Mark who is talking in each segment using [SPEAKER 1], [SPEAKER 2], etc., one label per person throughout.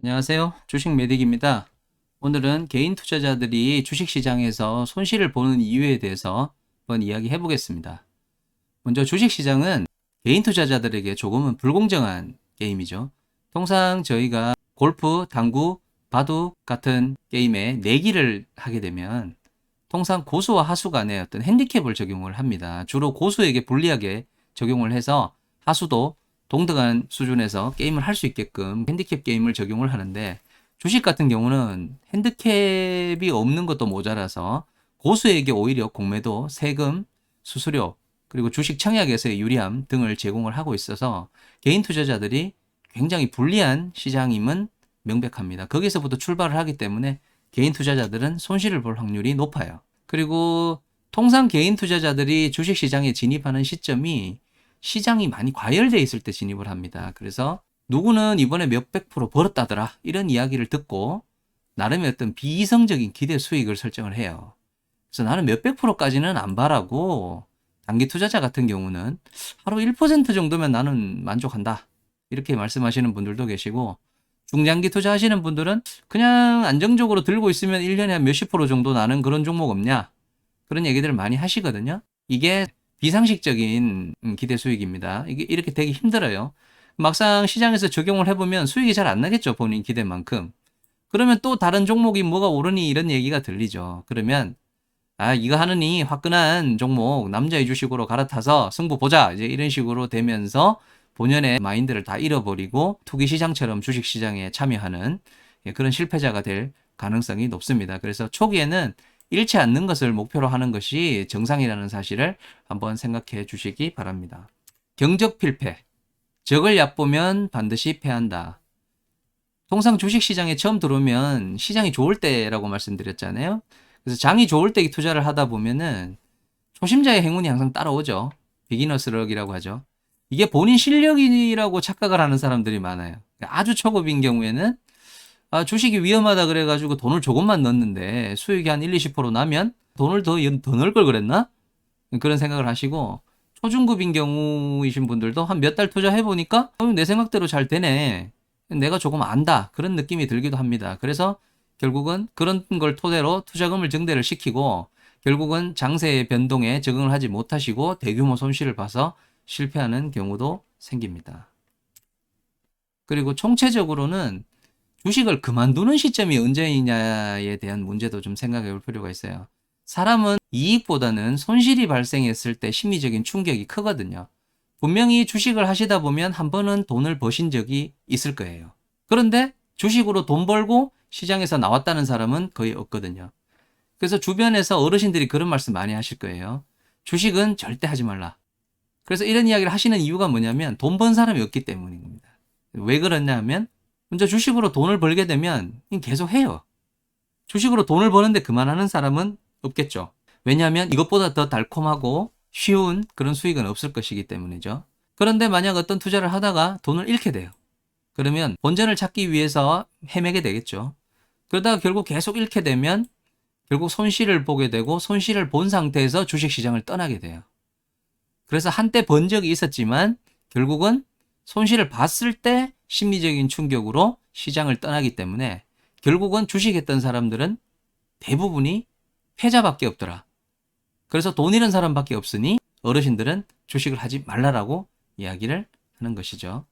[SPEAKER 1] 안녕하세요. 주식 메딕입니다. 오늘은 개인 투자자들이 주식시장에서 손실을 보는 이유에 대해서 한번 이야기해 보겠습니다. 먼저 주식시장은 개인 투자자들에게 조금은 불공정한 게임이죠. 통상 저희가 골프, 당구, 바둑 같은 게임에 내기를 하게 되면 통상 고수와 하수 간의 어떤 핸디캡을 적용을 합니다. 주로 고수에게 불리하게 적용을 해서 하수도 동등한 수준에서 게임을 할 수 있게끔 핸디캡 게임을 적용을 하는데, 주식 같은 경우는 핸디캡이 없는 것도 모자라서 고수에게 오히려 공매도, 세금, 수수료, 그리고 주식 청약에서의 유리함 등을 제공을 하고 있어서 개인 투자자들이 굉장히 불리한 시장임은 명백합니다. 거기서부터 출발을 하기 때문에 개인 투자자들은 손실을 볼 확률이 높아요. 그리고 통상 개인 투자자들이 주식시장에 진입하는 시점이 시장이 많이 과열되어 있을 때 진입을 합니다. 그래서 누구는 이번에 몇백 프로 벌었다더라 이런 이야기를 듣고 나름의 어떤 비이성적인 기대 수익을 설정을 해요. 그래서 나는 몇백 프로까지는 안 바라고, 단기 투자자 같은 경우는 하루 1% 정도면 나는 만족한다 이렇게 말씀하시는 분들도 계시고, 중장기 투자하시는 분들은 그냥 안정적으로 들고 있으면 1년에 한 몇십 프로 정도 나는 그런 종목 없냐, 그런 얘기들을 많이 하시거든요. 이게 비상식적인 기대 수익입니다. 이게 이렇게 되기 힘들어요. 막상 시장에서 적용을 해보면 수익이 잘 안 나겠죠, 본인 기대만큼. 그러면 또 다른 종목이 뭐가 오르니 이런 얘기가 들리죠. 그러면 이거 하느니 화끈한 종목 남자의 주식으로 갈아타서 승부 보자, 이제 이런 식으로 되면서 본연의 마인드를 다 잃어버리고 투기 시장처럼 주식 시장에 참여하는 그런 실패자가 될 가능성이 높습니다. 그래서 초기에는 잃지 않는 것을 목표로 하는 것이 정상이라는 사실을 한번 생각해 주시기 바랍니다. 경적 필패. 적을 얕보면 반드시 패한다. 통상 주식 시장에 처음 들어오면 시장이 좋을 때라고 말씀드렸잖아요. 그래서 장이 좋을 때 투자를 하다 보면은 초심자의 행운이 항상 따라오죠. 비기너스 럭이라고 하죠. 이게 본인 실력이라고 착각을 하는 사람들이 많아요. 아주 초급인 경우에는 주식이 위험하다 그래가지고 돈을 조금만 넣었는데 수익이 한 1, 20% 나면 돈을 더 넣을 걸 그랬나? 그런 생각을 하시고, 초중급인 경우이신 분들도 한 몇 달 투자해보니까 내 생각대로 잘 되네, 내가 조금 안다, 그런 느낌이 들기도 합니다. 그래서 결국은 그런 걸 토대로 투자금을 증대를 시키고 결국은 장세의 변동에 적응을 하지 못하시고 대규모 손실을 봐서 실패하는 경우도 생깁니다. 그리고 총체적으로는 주식을 그만두는 시점이 언제이냐에 대한 문제도 좀 생각해 볼 필요가 있어요. 사람은 이익보다는 손실이 발생했을 때 심리적인 충격이 크거든요. 분명히 주식을 하시다 보면 한 번은 돈을 버신 적이 있을 거예요. 그런데 주식으로 돈 벌고 시장에서 나왔다는 사람은 거의 없거든요. 그래서 주변에서 어르신들이 그런 말씀 많이 하실 거예요. 주식은 절대 하지 말라. 그래서 이런 이야기를 하시는 이유가 뭐냐면 돈 번 사람이 없기 때문인 겁니다. 왜 그러냐 하면 먼저 주식으로 돈을 벌게 되면 계속 해요. 주식으로 돈을 버는데 그만하는 사람은 없겠죠. 왜냐하면 이것보다 더 달콤하고 쉬운 그런 수익은 없을 것이기 때문이죠. 그런데 만약 어떤 투자를 하다가 돈을 잃게 돼요. 그러면 본전을 찾기 위해서 헤매게 되겠죠. 그러다가 결국 계속 잃게 되면 결국 손실을 보게 되고 손실을 본 상태에서 주식시장을 떠나게 돼요. 그래서 한때 번 적이 있었지만 결국은 손실을 봤을 때 심리적인 충격으로 시장을 떠나기 때문에 결국은 주식했던 사람들은 대부분이 패자밖에 없더라. 그래서 돈 잃은 사람밖에 없으니 어르신들은 주식을 하지 말라라고 이야기를 하는 것이죠.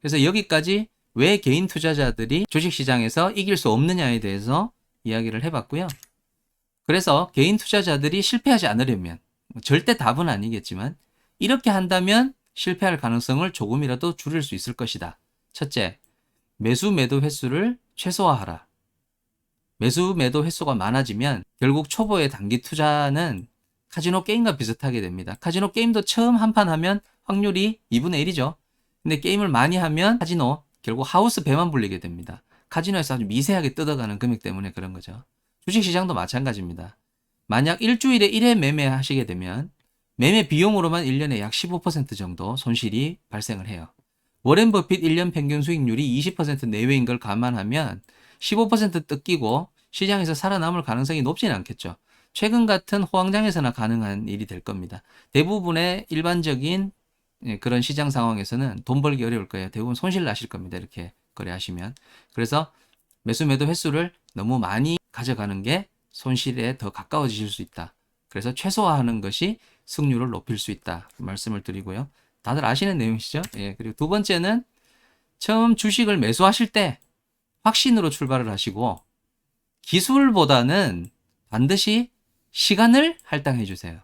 [SPEAKER 1] 그래서 여기까지 왜 개인 투자자들이 주식시장에서 이길 수 없느냐에 대해서 이야기를 해봤고요. 그래서 개인 투자자들이 실패하지 않으려면, 절대 답은 아니겠지만 이렇게 한다면 실패할 가능성을 조금이라도 줄일 수 있을 것이다. 첫째, 매수 매도 횟수를 최소화하라. 매수 매도 횟수가 많아지면 결국 초보의 단기 투자는 카지노 게임과 비슷하게 됩니다. 카지노 게임도 처음 한 판 하면 확률이 2분의 1이죠. 근데 게임을 많이 하면 카지노 결국 하우스 배만 불리게 됩니다. 카지노에서 아주 미세하게 뜯어가는 금액 때문에 그런 거죠. 주식시장도 마찬가지입니다. 만약 일주일에 1회 매매하시게 되면 매매 비용으로만 1년에 약 15% 정도 손실이 발생을 해요. 워렌 버핏 1년 평균 수익률이 20% 내외인 걸 감안하면 15% 뜯기고 시장에서 살아남을 가능성이 높지는 않겠죠. 최근 같은 호황장에서나 가능한 일이 될 겁니다. 대부분의 일반적인 그런 시장 상황에서는 돈 벌기 어려울 거예요. 대부분 손실 나실 겁니다. 이렇게 거래하시면. 그래서 매수 매도 횟수를 너무 많이 가져가는 게 손실에 더 가까워지실 수 있다. 그래서 최소화하는 것이 승률을 높일 수 있다. 말씀을 드리고요. 다들 아시는 내용이시죠? 예. 그리고 두 번째는 처음 주식을 매수하실 때 확신으로 출발을 하시고 기술보다는 반드시 시간을 할당해 주세요.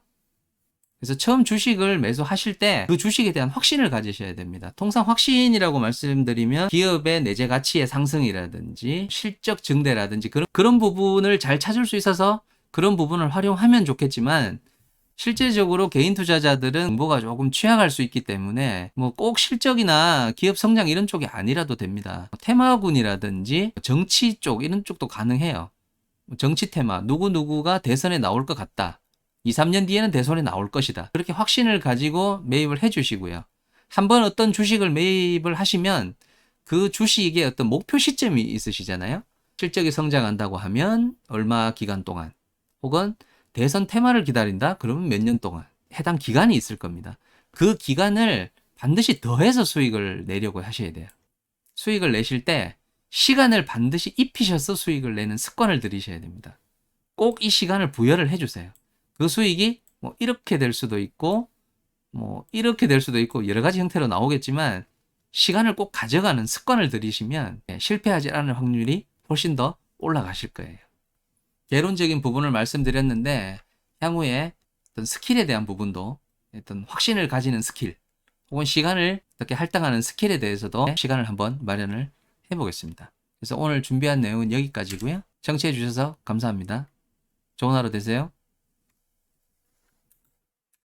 [SPEAKER 1] 그래서 처음 주식을 매수하실 때 그 주식에 대한 확신을 가지셔야 됩니다. 통상 확신이라고 말씀드리면 기업의 내재 가치의 상승이라든지 실적 증대라든지 그런 부분을 잘 찾을 수 있어서 그런 부분을 활용하면 좋겠지만 실제적으로 개인 투자자들은 정보가 조금 취약할 수 있기 때문에 뭐 꼭 실적이나 기업 성장 이런 쪽이 아니라도 됩니다. 테마군이라든지 정치 쪽 이런 쪽도 가능해요. 정치 테마, 누구누구가 대선에 나올 것 같다. 2, 3년 뒤에는 대선에 나올 것이다. 그렇게 확신을 가지고 매입을 해 주시고요. 한번 어떤 주식을 매입을 하시면 그 주식의 어떤 목표 시점이 있으시잖아요. 실적이 성장한다고 하면 얼마 기간 동안, 혹은 대선 테마를 기다린다? 그러면 몇 년 동안 해당 기간이 있을 겁니다. 그 기간을 반드시 더해서 수익을 내려고 하셔야 돼요. 수익을 내실 때 시간을 반드시 입히셔서 수익을 내는 습관을 들이셔야 됩니다. 꼭 이 시간을 부여를 해주세요. 그 수익이 뭐 이렇게 될 수도 있고 뭐 이렇게 될 수도 있고 여러 가지 형태로 나오겠지만 시간을 꼭 가져가는 습관을 들이시면 실패하지 않을 확률이 훨씬 더 올라가실 거예요. 개론적인 부분을 말씀드렸는데 향후에 어떤 스킬에 대한 부분도 어떤 확신을 가지는 스킬 혹은 시간을 어떻게 할당하는 스킬에 대해서도 시간을 한번 마련을 해보겠습니다. 그래서 오늘 준비한 내용은 여기까지고요. 청취해 주셔서 감사합니다. 좋은 하루 되세요.